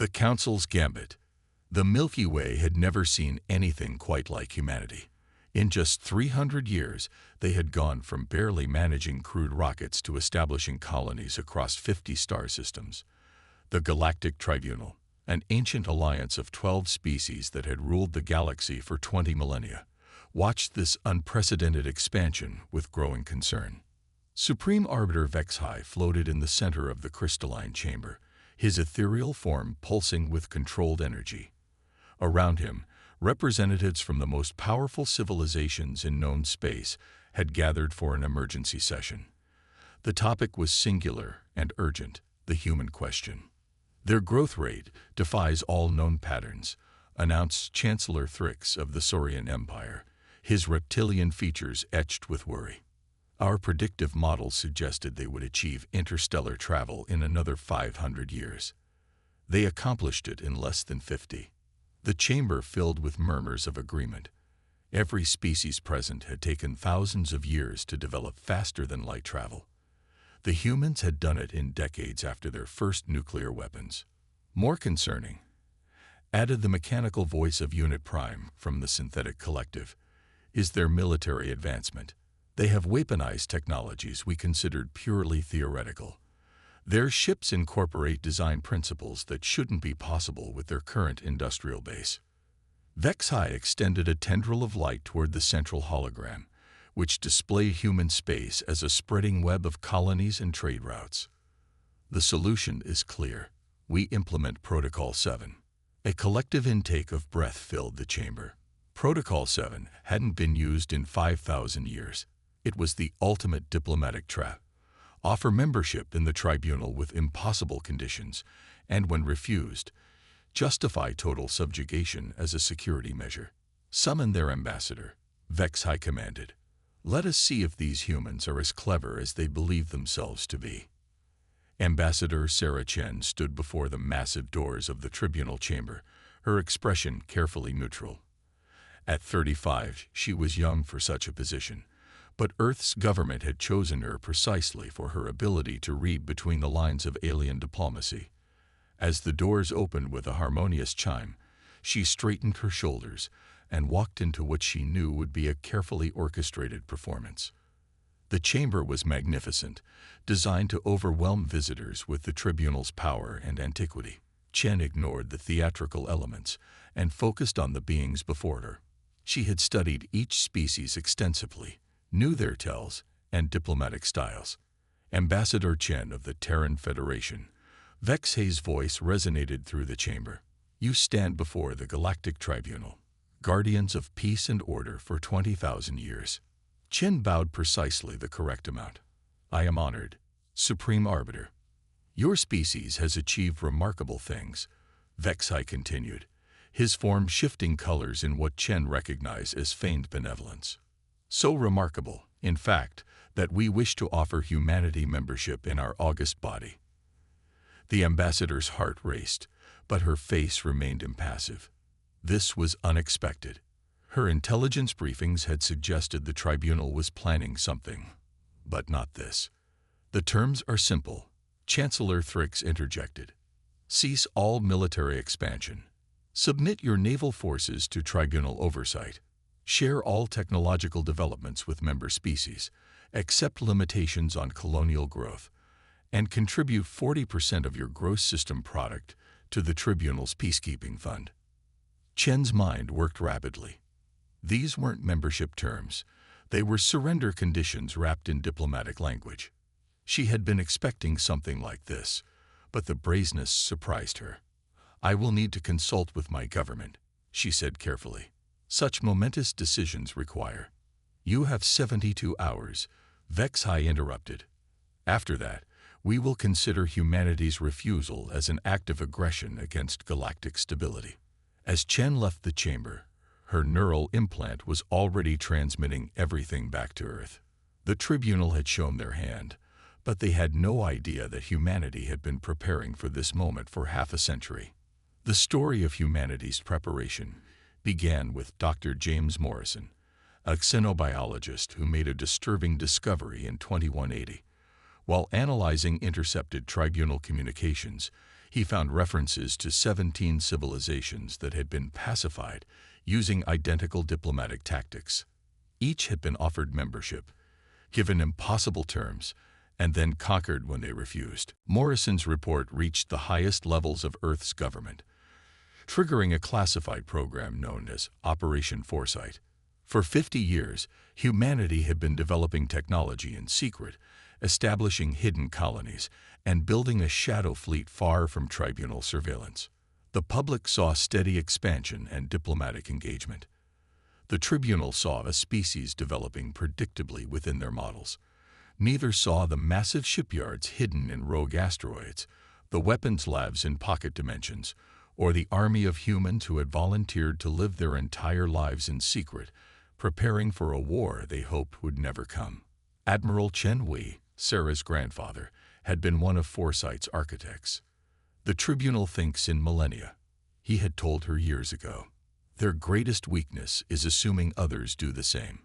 The Council's Gambit. The Milky Way had never seen anything quite like humanity. In just 300 years, they had gone from barely managing crude rockets to establishing colonies across 50 star systems. The Galactic Tribunal, an ancient alliance of 12 species that had ruled the galaxy for 20 millennia, watched this unprecedented expansion with growing concern. Supreme Arbiter Vexhai floated in the center of the crystalline chamber, his ethereal form pulsing with controlled energy. Around him, representatives from the most powerful civilizations in known space had gathered for an emergency session. The topic was singular and urgent: the human question. Their growth rate defies all known patterns, announced Chancellor Thrix of the Saurian Empire, his reptilian features etched with worry. Our predictive models suggested they would achieve interstellar travel in another 500 years. They accomplished it in less than 50. The chamber filled with murmurs of agreement. Every species present had taken thousands of years to develop faster than light travel. The humans had done it in decades after their first nuclear weapons. More concerning, added the mechanical voice of Unit Prime from the Synthetic Collective, is their military advancement. They have weaponized technologies we considered purely theoretical. Their ships incorporate design principles that shouldn't be possible with their current industrial base. Vexhai extended a tendril of light toward the central hologram, which displayed human space as a spreading web of colonies and trade routes. The solution is clear. We implement Protocol 7. A collective intake of breath filled the chamber. Protocol 7 hadn't been used in 5,000 years. It was the ultimate diplomatic trap. Offer membership in the tribunal with impossible conditions, and when refused, justify total subjugation as a security measure. Summon their ambassador, Vexhai commanded. Let us see if these humans are as clever as they believe themselves to be. Ambassador Sarah Chen stood before the massive doors of the tribunal chamber, her expression carefully neutral. At 35, she was young for such a position, but Earth's government had chosen her precisely for her ability to read between the lines of alien diplomacy. As the doors opened with a harmonious chime, she straightened her shoulders and walked into what she knew would be a carefully orchestrated performance. The chamber was magnificent, designed to overwhelm visitors with the tribunal's power and antiquity. Chen ignored the theatrical elements and focused on the beings before her. She had studied each species extensively, knew their tells and diplomatic styles. Ambassador Chen of the Terran Federation, Vexhai's voice resonated through the chamber. You stand before the Galactic Tribunal, guardians of peace and order for 20,000 years. Chen bowed precisely the correct amount. I am honored, Supreme Arbiter. Your species has achieved remarkable things, Vexhai continued, his form shifting colors in what Chen recognized as feigned benevolence. So remarkable, in fact, that we wish to offer humanity membership in our august body. The ambassador's heart raced, but her face remained impassive. This was unexpected. Her intelligence briefings had suggested the tribunal was planning something, but not this. The terms are simple, Chancellor Thrix interjected. Cease all military expansion. Submit your naval forces to tribunal oversight. Share all technological developments with member species, accept limitations on colonial growth, and contribute 40% of your gross system product to the tribunal's peacekeeping fund. Chen's mind worked rapidly. These weren't membership terms. They were surrender conditions wrapped in diplomatic language. She had been expecting something like this, but the brazenness surprised her. I will need to consult with my government, she said carefully. Such momentous decisions require. You have 72 hours, Vexhai interrupted. After that, we will consider humanity's refusal as an act of aggression against galactic stability. As Chen left the chamber, her neural implant was already transmitting everything back to Earth. The tribunal had shown their hand, but they had no idea that humanity had been preparing for this moment for half a century. The story of humanity's preparation began with Dr. James Morrison, a xenobiologist who made a disturbing discovery in 2180. While analyzing intercepted tribunal communications, He found references to 17 civilizations that had been pacified using identical diplomatic tactics. Each had been offered membership, given impossible terms, and then conquered when they refused. Morrison's report reached the highest levels of Earth's government, triggering a classified program known as Operation Foresight. For 50 years, humanity had been developing technology in secret, establishing hidden colonies, and building a shadow fleet far from tribunal surveillance. The public saw steady expansion and diplomatic engagement. The tribunal saw a species developing predictably within their models. Neither saw the massive shipyards hidden in rogue asteroids, the weapons labs in pocket dimensions, or the army of humans who had volunteered to live their entire lives in secret, preparing for a war they hoped would never come. Admiral Chen Wei, Sarah's grandfather, had been one of Foresight's architects. The tribunal thinks in millennia, he had told her years ago. Their greatest weakness is assuming others do the same.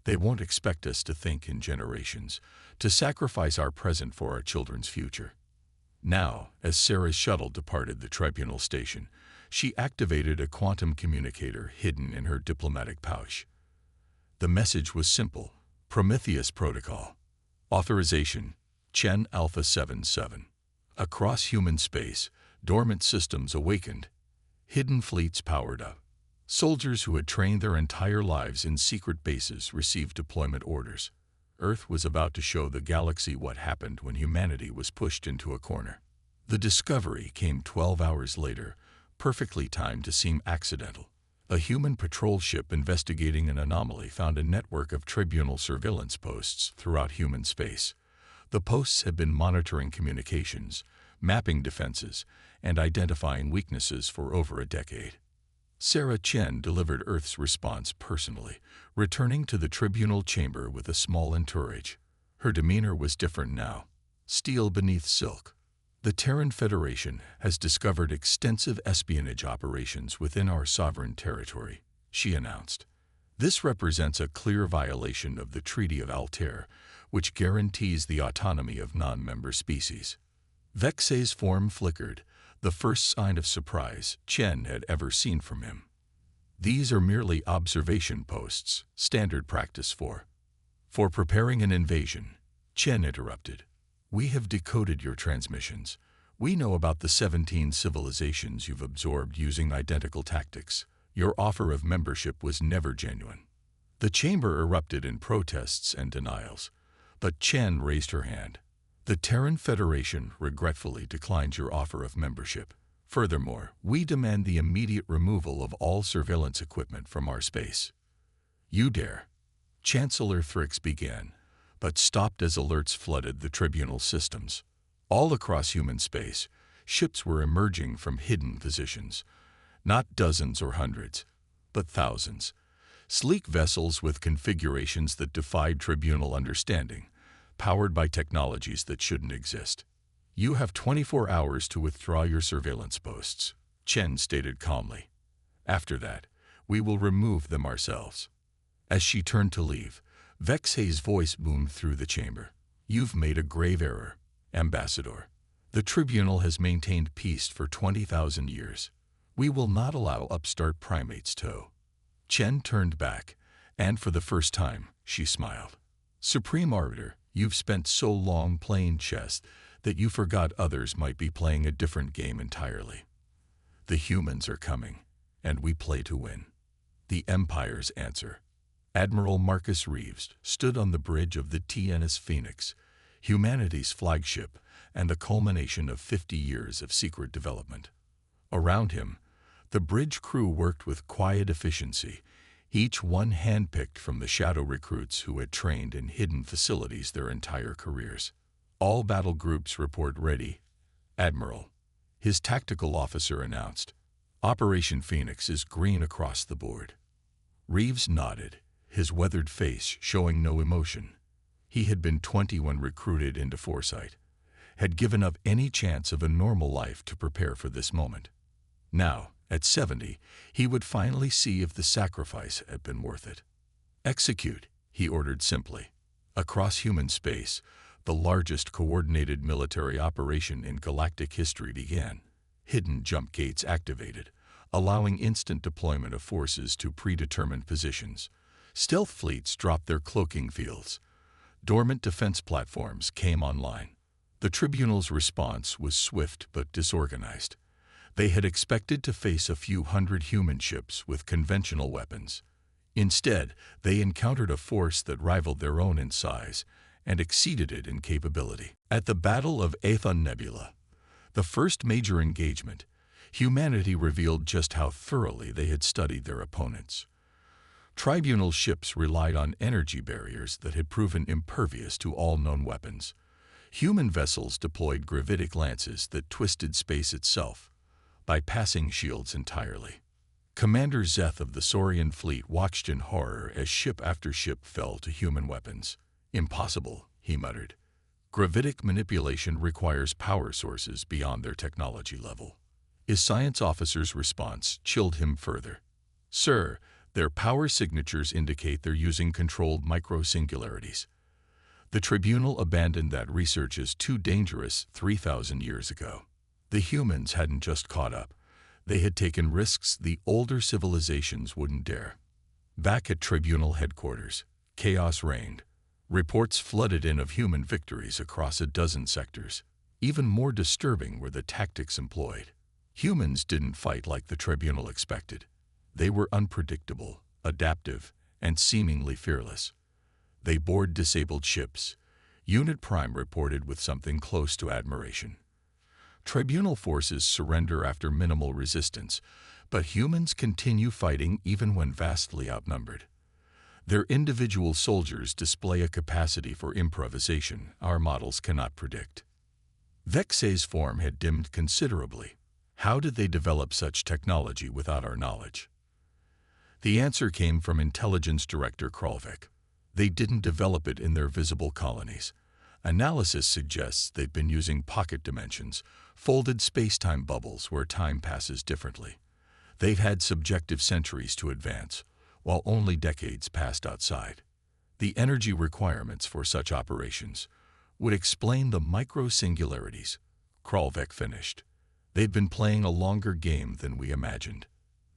They won't expect us to think in generations, to sacrifice our present for our children's future. Now, as Sarah's shuttle departed the tribunal station, she activated a quantum communicator hidden in her diplomatic pouch. The message was simple: Prometheus Protocol. Authorization: Chen Alpha 77. Across human space, dormant systems awakened, hidden fleets powered up. Soldiers who had trained their entire lives in secret bases received deployment orders. Earth was about to show the galaxy what happened when humanity was pushed into a corner. The discovery came 12 hours later, perfectly timed to seem accidental. A human patrol ship investigating an anomaly found a network of tribunal surveillance posts throughout human space. The posts had been monitoring communications, mapping defenses, and identifying weaknesses for over a decade. Sarah Chen delivered Earth's response personally, returning to the tribunal chamber with a small entourage. Her demeanor was different now, steel beneath silk. The Terran Federation has discovered extensive espionage operations within our sovereign territory, she announced. This represents a clear violation of the Treaty of Altair, which guarantees the autonomy of non-member species. Vexay's form flickered, the first sign of surprise Chen had ever seen from him. These are merely observation posts, standard practice for preparing an invasion, Chen interrupted. We have decoded your transmissions. We know about the 17 civilizations you've absorbed using identical tactics. Your offer of membership was never genuine. The chamber erupted in protests and denials, but Chen raised her hand. The Terran Federation regretfully declines your offer of membership. Furthermore, we demand the immediate removal of all surveillance equipment from our space. You dare. Chancellor Thrix began, but stopped as alerts flooded the tribunal systems. All across human space, ships were emerging from hidden positions. Not dozens or hundreds, but thousands. Sleek vessels with configurations that defied tribunal understanding, powered by technologies that shouldn't exist. You have 24 hours to withdraw your surveillance posts, Chen stated calmly. After that, we will remove them ourselves. As she turned to leave, Vexay's voice boomed through the chamber. You've made a grave error, Ambassador. The tribunal has maintained peace for 20,000 years. We will not allow upstart primates to. Chen turned back, and for the first time, she smiled. Supreme Arbiter, you've spent so long playing chess that you forgot others might be playing a different game entirely. The humans are coming, and we play to win. The Empire's answer. Admiral Marcus Reeves stood on the bridge of the TNS Phoenix, humanity's flagship and the culmination of 50 years of secret development. Around him, the bridge crew worked with quiet efficiency, each one handpicked from the shadow recruits who had trained in hidden facilities their entire careers. All battle groups report ready, Admiral. His tactical officer announced. Operation Phoenix is green across the board. Reeves nodded, his weathered face showing no emotion. He had been 20 when recruited into Foresight, had given up any chance of a normal life to prepare for this moment. Now, at 70, he would finally see if the sacrifice had been worth it. Execute, he ordered simply. Across human space, the largest coordinated military operation in galactic history began. Hidden jump gates activated, allowing instant deployment of forces to predetermined positions. Stealth fleets dropped their cloaking fields. Dormant defense platforms came online. The Tribunal's response was swift but disorganized. They had expected to face a few hundred human ships with conventional weapons. Instead, they encountered a force that rivaled their own in size and exceeded it in capability. At the Battle of Aethon Nebula, the first major engagement, humanity revealed just how thoroughly they had studied their opponents. Tribunal ships relied on energy barriers that had proven impervious to all known weapons. Human vessels deployed gravitic lances that twisted space itself, bypassing shields entirely. Commander Zeth of the Saurian fleet watched in horror as ship after ship fell to human weapons. "Impossible," he muttered. "Gravitic manipulation requires power sources beyond their technology level." His science officer's response chilled him further. "Sir, their power signatures indicate they're using controlled micro-singularities. The Tribunal abandoned that research as too dangerous 3,000 years ago. The humans hadn't just caught up. They had taken risks the older civilizations wouldn't dare." Back at Tribunal headquarters, chaos reigned. Reports flooded in of human victories across a dozen sectors. Even more disturbing were the tactics employed. Humans didn't fight like the Tribunal expected. They were unpredictable, adaptive, and seemingly fearless. They board disabled ships. Unit Prime reported with something close to admiration. Tribunal forces surrender after minimal resistance, but humans continue fighting even when vastly outnumbered. Their individual soldiers display a capacity for improvisation our models cannot predict. Vexay's form had dimmed considerably. How did they develop such technology without our knowledge? The answer came from Intelligence Director Kralvik. They didn't develop it in their visible colonies. Analysis suggests they've been using pocket dimensions, folded space-time bubbles where time passes differently. They've had subjective centuries to advance, while only decades passed outside. The energy requirements for such operations would explain the micro-singularities, Kralvik finished. They'd been playing a longer game than we imagined.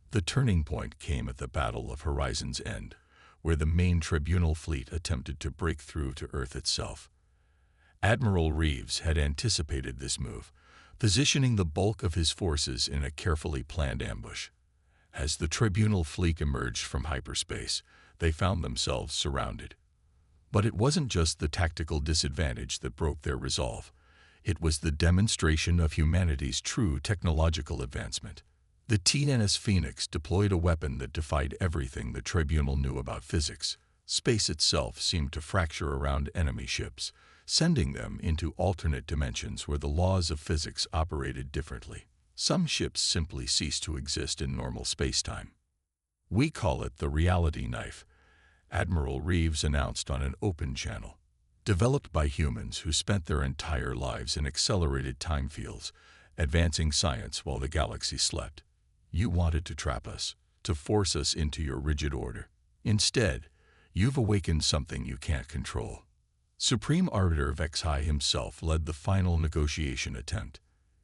The turning point came at the Battle of Horizon's End, where the main Tribunal fleet attempted to break through to Earth itself. Admiral Reeves had anticipated this move, positioning the bulk of his forces in a carefully planned ambush. As the Tribunal fleet emerged from hyperspace, they found themselves surrounded. But it wasn't just the tactical disadvantage that broke their resolve. It was the demonstration of humanity's true technological advancement. The TNS Phoenix deployed a weapon that defied everything the Tribunal knew about physics. Space itself seemed to fracture around enemy ships, sending them into alternate dimensions where the laws of physics operated differently. Some ships simply ceased to exist in normal space-time. "We call it the reality knife," Admiral Reeves announced on an open channel. "Developed by humans who spent their entire lives in accelerated time fields, advancing science while the galaxy slept. You wanted to trap us, to force us into your rigid order. Instead, you've awakened something you can't control." Supreme Arbiter Vexay himself led the final negotiation attempt.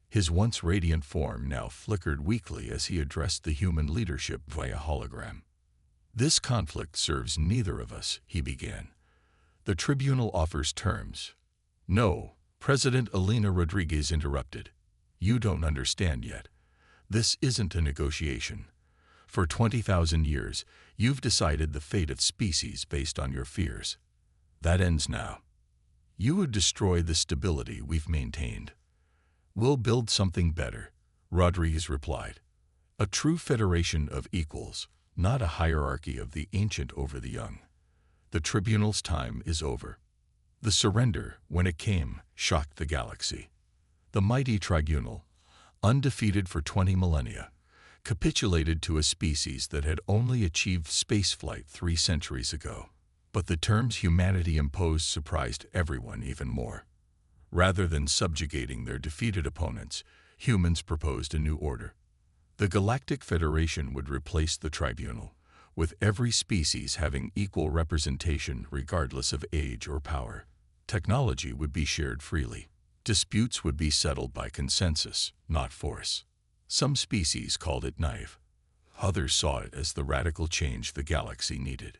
His once radiant form now flickered weakly as he addressed the human leadership via hologram. "This conflict serves neither of us," he began. "The Tribunal offers terms." "No," President Elena Rodriguez interrupted. "You don't understand yet. This isn't a negotiation. For 20,000 years, you've decided the fate of species based on your fears. That ends now. You would destroy the stability we've maintained." "We'll build something better," Rodriguez replied. "A true federation of equals, not a hierarchy of the ancient over the young. The Tribunal's time is over." The surrender, when it came, shocked the galaxy. The mighty Tribunal, undefeated for 20 millennia, capitulated to a species that had only achieved spaceflight 3 centuries ago. But the terms humanity imposed surprised everyone even more. Rather than subjugating their defeated opponents, humans proposed a new order. The Galactic Federation would replace the Tribunal, with every species having equal representation regardless of age or power. Technology would be shared freely. Disputes would be settled by consensus, not force. Some species called it naive. Others saw it as the radical change the galaxy needed.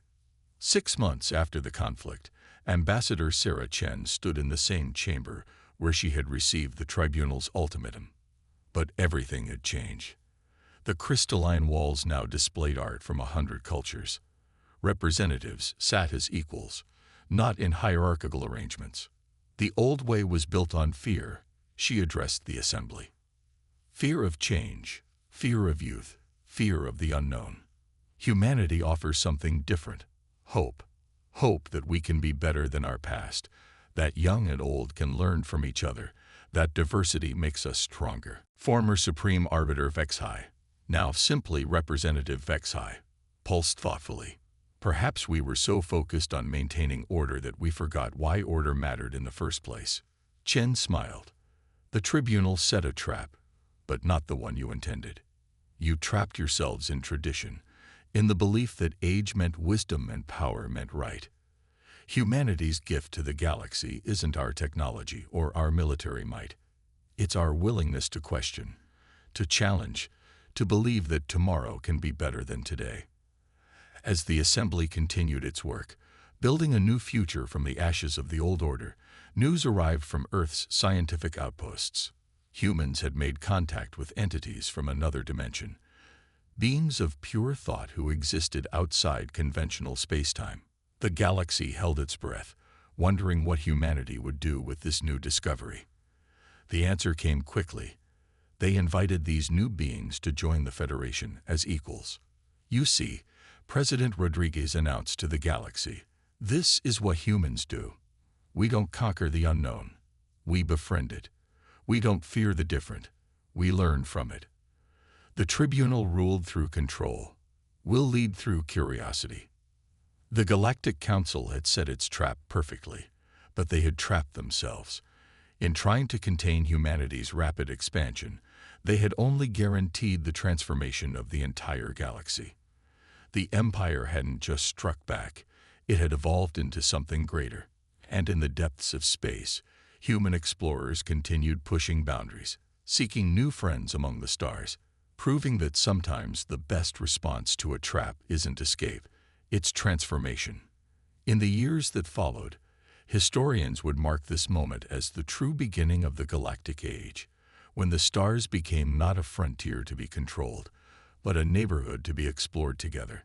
6 months after the conflict, Ambassador Sarah Chen stood in the same chamber where she had received the tribunal's ultimatum. But everything had changed. The crystalline walls now displayed art from 100 cultures. Representatives sat as equals, not in hierarchical arrangements. The old way was built on fear, she addressed the assembly. Fear of change, fear of youth, fear of the unknown. Humanity offers something different. Hope. Hope that we can be better than our past, that young and old can learn from each other, that diversity makes us stronger. Former Supreme Arbiter Vexhai, now simply Representative Vexhai, pulsed thoughtfully. Perhaps we were so focused on maintaining order that we forgot why order mattered in the first place. Chen smiled. The tribunal set a trap, but not the one you intended. You trapped yourselves in tradition, in the belief that age meant wisdom and power meant right. Humanity's gift to the galaxy isn't our technology or our military might. It's our willingness to question, to challenge, to believe that tomorrow can be better than today. As the assembly continued its work, building a new future from the ashes of the old order, news arrived from Earth's scientific outposts. Humans had made contact with entities from another dimension, beings of pure thought who existed outside conventional spacetime. The galaxy held its breath, wondering what humanity would do with this new discovery. The answer came quickly. They invited these new beings to join the Federation as equals. You see, President Rodriguez announced to the galaxy, "This is what humans do. We don't conquer the unknown. We befriend it. We don't fear the different. We learn from it." The tribunal ruled through control. We'll lead through curiosity. The Galactic Council had set its trap perfectly, but they had trapped themselves. In trying to contain humanity's rapid expansion, they had only guaranteed the transformation of the entire galaxy. The Empire hadn't just struck back, it had evolved into something greater. And in the depths of space, human explorers continued pushing boundaries, seeking new friends among the stars, proving that sometimes the best response to a trap isn't escape, it's transformation. In the years that followed, historians would mark this moment as the true beginning of the Galactic Age, when the stars became not a frontier to be controlled, but a neighborhood to be explored together.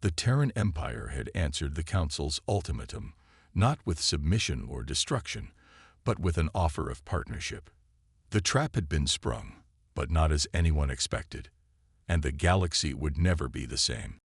The Terran Empire had answered the Council's ultimatum, not with submission or destruction, but with an offer of partnership. The trap had been sprung, but not as anyone expected, and the galaxy would never be the same.